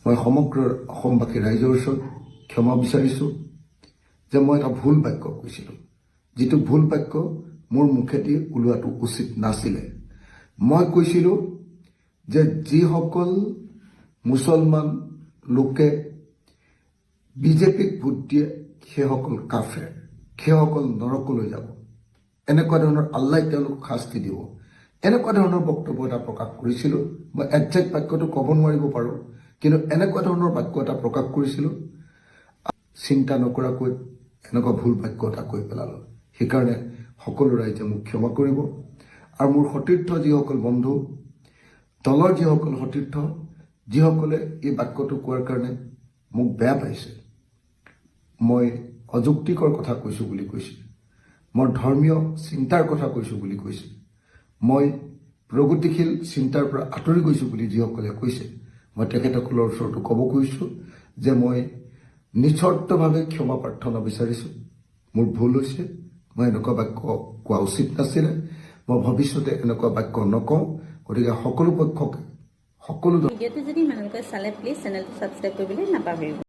মই সমগ্ৰ অসমবাসী ৰাইজৰ ওচৰত ক্ষমা বিচাৰিছোঁ যে মই এটা ভুল বাক্য কৈছিলোঁ, যিটো ভুল বাক্য মোৰ মুখেদি ওলোৱাটো উচিত নাছিলে। মই কৈছিলোঁ যে যিসকল মুছলমান লোকে বিজেপিক ভোট দিয়ে সেইসকল কাফেৰ, সেইসকল নৰকলৈ যাব, এনেকুৱা ধৰণৰ আল্লাই তেওঁলোকক শাস্তি দিব, এনেকুৱা ধৰণৰ বক্তব্য এটা প্ৰকাশ কৰিছিলোঁ। মই একজেক্ট বাক্যটো ক'ব নোৱাৰিব পাৰোঁ, কিন্তু এনেকুৱা ধৰণৰ বাক্য এটা প্ৰকাশ কৰিছিলোঁ। চিন্তা নকৰাকৈ এনেকুৱা ভুল বাক্য এটা কৈ পেলালোঁ। সেইকাৰণে সকলো ৰাইজে মোক ক্ষমা কৰিব। আৰু মোৰ সতীৰ্থ যিসকল বন্ধু, দলৰ যিসকল সতীৰ্থ, যিসকলে এই বাক্যটো কোৱাৰ কাৰণে মোক বেয়া পাইছে, মই অযুক্তিকৰ কথা কৈছোঁ বুলি কৈছে, মই ধৰ্মীয় চিন্তাৰ কথা কৈছোঁ বুলি কৈছে, মই প্ৰগতিশীল চিন্তাৰ পৰা আঁতৰি গৈছোঁ বুলি যিসকলে কৈছে, মই তেখেতসকলৰ ওচৰতো ক'ব খুজিছোঁ যে মই নিস্বাৰ্থভাৱে ক্ষমা প্ৰাৰ্থনা বিচাৰিছোঁ। মোৰ ভুল হৈছে, মই এনেকুৱা বাক্য কোৱা উচিত নাছিলে। মই ভৱিষ্যতে এনেকুৱা বাক্য নকওঁ। গতিকে সকলো পক্ষকে সকলো ভিডিঅ'টো যদি ইমানলৈকে চালে প্লিজ চেনেলটো ছাবস্ক্ৰাইব কৰিবলৈ নাপাহৰিব।